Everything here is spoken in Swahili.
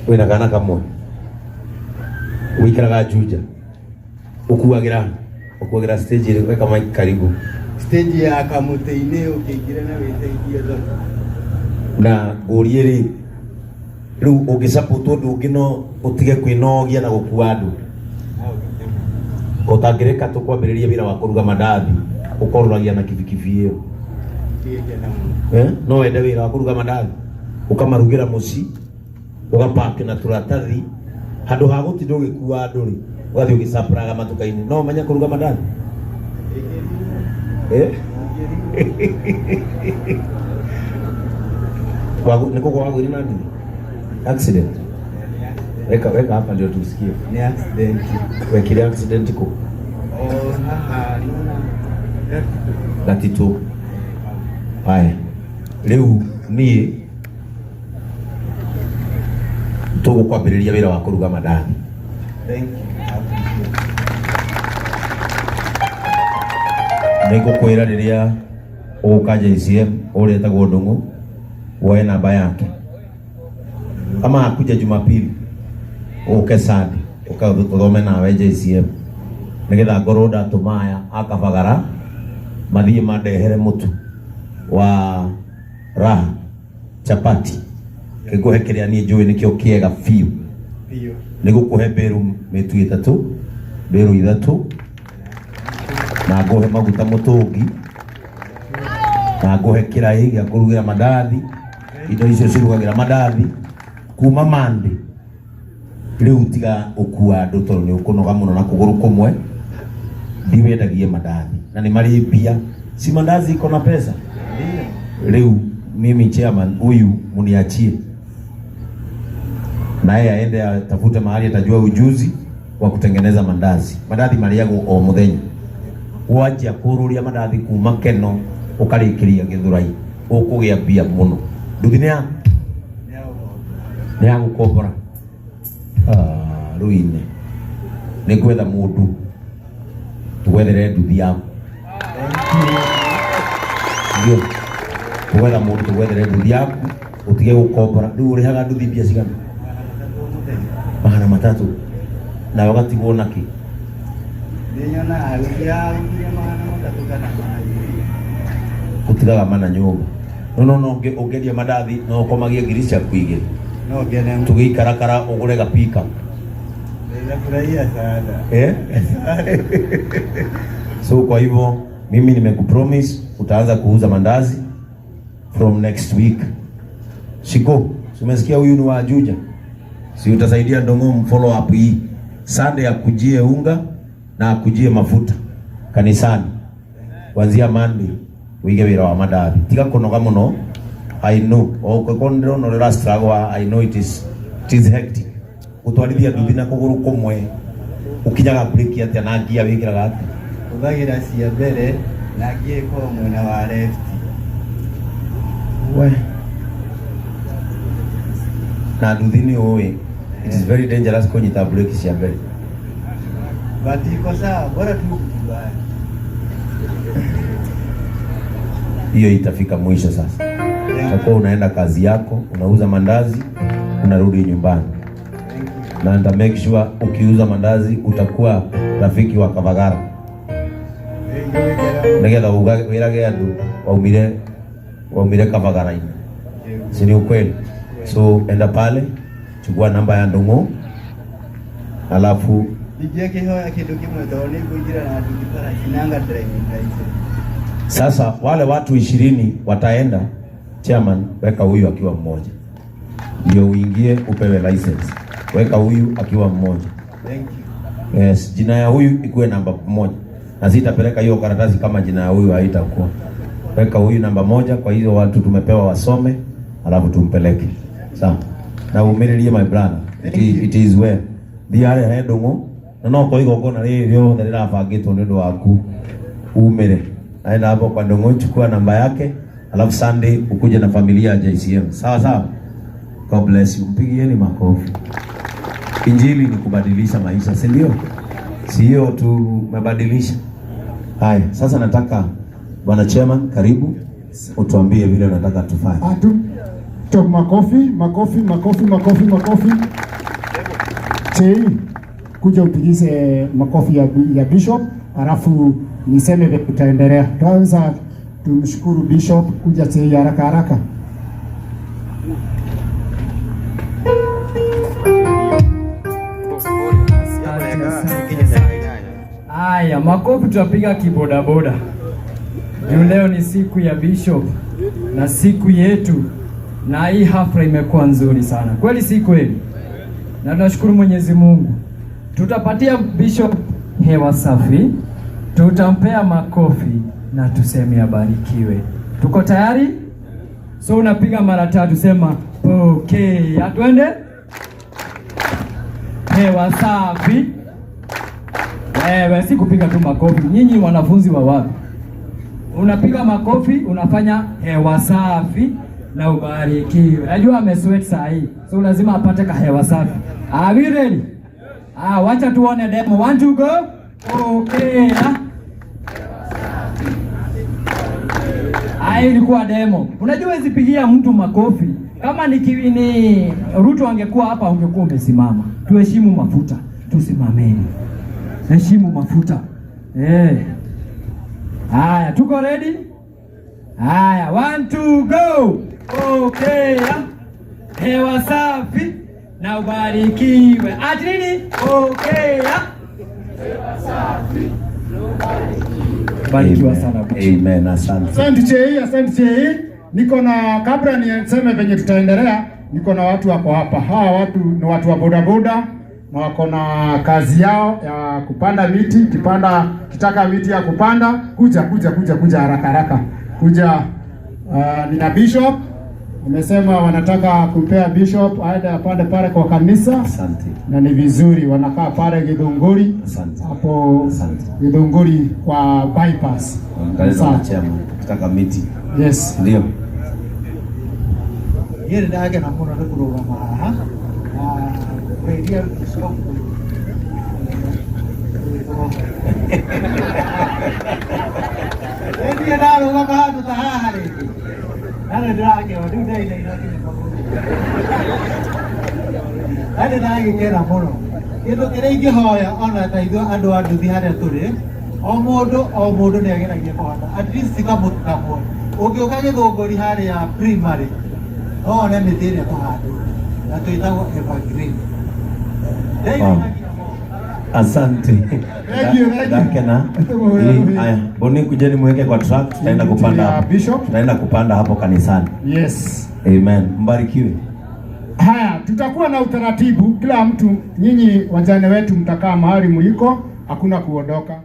Wina kana kamwe wikaraga Juja ukuagira stage ile weka mic karibu stage ya Kamuteinĩ ukiingira na wĩteithie thoko na ngũrie rĩ rĩu ũngĩsupport ũndũ ũngĩ no ũtige kwĩnogia na gũkua andũ ũtangĩreka tũkwambĩrĩria wĩra wa kũruga mandathi ũkorũragia na kibikibi ĩyo no wende wĩra wa kũruga mandathi ũkamarugĩra mũci ũgapaki na tũratathi handũ ha gũtinda ũgĩkua andũ rĩ ũgathiĩ ũgĩcapraga matuka-inĩ no menya kũruga mandathi niko kwa wagwiri na nini accident weka hapa ndio tusikie ni accident wekile accident ko gatito haya leo ni tugo kwambĩrĩria wĩra wa kũruga mandathi. Thank you. Nĩngũkwĩra rĩrĩa ũgũka JCM ũrĩa etagwo Ndung'u woe namba yake kama akuja Jumapili ũke Sunday ũkathome nawe JCM nĩgetha ngorwo ndatũmaya akabagara mathiĩ mandehere mũtu wa raha chapati kĩngũhe kĩrĩa niĩ njũĩ nĩkĩo kĩega biũ nĩgũkũhe mbĩrũ mĩtu ĩtatũ mbĩrũ ithatũ na ngũhe maguta mũtũngi na ngũhe kĩraĩ gĩa kũrugĩra mandathi indo icio cirugagĩra mandathi kuma Monday rĩu tiga ũkua andũ tondũ nĩ ũkũnoga mũno na kũgũrũ kũmwe ndiwendagie mandathi na nĩ marĩ mbia si mandazi iko na pesa leo mimi chairman huyu muniachie naye aende atafute mahali atajua ujuzi wa kutengeneza mandazi mali yangu o muthenya wanja kururia mandazi kuma Keno ukarikiria Githurai ukugia mbia muno nduginia ni yangu kobora ruine ni kwetha mundu tuwethere nduthi yaku ndio tuwetha mundu tuwethere nduthi yaku utige gukobora riu urihaga nduthi mbia cigana magana 3 na wagatigwo naki ninyona agia magana 3 kana utigaga mana nyumba no ungeria mandathi no ukomagie girisha kuigire no ngene tugikarakara ugure gapika nafurahia sana so kwa hivyo mimi nimekupromise utaanza kuuza mandazi from next week shiko umesikia huyu ni wa Juja si utasaidia Ndung'u follow up hii Sunday akujie unga na akujie mafuta kanisani kuanzia Monday wige wira wa mandathi tiga kunoga muno I know okondero no la struggle I know it is hectic utwarithia nduthi na kuguru kumwe ukinyaga break atia na ngia wikiraga ati ugagira cia mbere na ngia iko mwena wa left we na nduthi ni oe it is very dangerous kunyita break cia mbere but iko sawa bora tu kukubali hiyo itafika mwisho sasa utakuwa unaenda kazi yako unauza mandazi unarudi nyumbani na nita make sure ukiuza mandazi utakuwa rafiki wa Kabagara nĩgetha wirage andu waumire Kabagara-inĩ si ni ukweli so enda pale chukua namba ya Ndung'u alafu nijie kihoya kitu kimwe toni kuingira na tukipara kinanga driving license sasa wale watu 20 wataenda chairman weka huyu akiwa mmoja ndio uingie upewe license weka huyu akiwa mmoja thank you yes jina ya huyu ikuwe namba 1 na sitapeleka hiyo karatasi kama jina ya huyu haitakuwa weka huyu namba 1 kwa hizo watu tumepewa wasome alafu tumpeleke sawa na umiririe my brother it is well ndiare Ndung'u no ko igongona rĩrĩo rĩrabangĩtwo nĩ ũndũ waku umire aenda hapo kwa Ndung'u chukua namba yake alafu Sunday ukuje na familia ya JCM sawa sawa God bless you mpigieni makofi injili ni kubadilisha maisha si ndio sio tumebadilisha haya sasa nataka bwana chairman karibu utuambie vile unataka tufanye Stop, makofi. Chei, kuja upigize makofi ya Bishop, alafu niseme tutaendelea. Kwanza tumshukuru Bishop, kuja Chei haraka. Haya, makofi tutapiga kibodaboda. Leo ni siku ya Bishop na siku yetu, na hii hafla imekuwa nzuri sana. Kweli si kweli? Na tunashukuru Mwenyezi Mungu. Tutapatia Bishop hewa safi, tutampea makofi na tuseme abarikiwe. Tuko tayari? So unapiga mara 3, sema okay. Atwende. Hewa safi. Wewe si kupiga tu makofi. Nyinyi wanafunzi wa wapi? Unapiga makofi, unafanya hewa safi na ubarikiwe. Najua amesweat saa hii, so lazima apate ka hewa safi. Are we ready? Wacha tuone demo. 1 2 go. Okay. Ilikuwa demo. Unajua zipigia mtu makofi. Kama ni Ruto angekuwa hapa, ungekuwa umesimama. Tuheshimu mafuta, tusimameni. Heshimu mafuta. Haya, tuko ready? Haya, 1 2 go. Okay. Hewa safi na ubarikiwe. Nini? Okay. Hewa safi na ubarikiwe. Barikiwa sana. Amen. Asante Chei. Niko na, kabla niseme venye tutaendelea, niko na watu wako hapa. Hawa watu ni watu wa bodaboda na wako na kazi yao ya kupanda miti. Kitaka miti ya kupanda, kuja haraka. Nina Bishop. Wamesema wanataka kumpea Bishop aende apande pale kwa kanisa. Asante. Na ni vizuri wanakaa pale Githunguri. Asante. Hapo Githunguri kwa bypass. Kitaka miti. Yes. Ndio. Yeye ndage na mbona tukurugama haha. Ndio Bishop. Ndio nalo kama tutahari. Ndage ndai. Ndage kera muno. Kindu kiria ingihoya ona taitho andu anduthi haria turi. O mundu ni ageragia kuhanda. At least kamutamo. Ungiuka Githunguri haria primary. Ne miti iria tuhandu. Na tuitagwo evergreen. Asante. Thank you. Haya, Boni kujeni muweke kwa truck, tutaenda kupanda hapo. Tutaenda kupanda hapo kanisani. Yes. Amen. Mbarikiwe. Haya, tutakuwa na utaratibu, kila mtu, nyinyi wajane wetu mtakaa mahali mliko, hakuna kuondoka.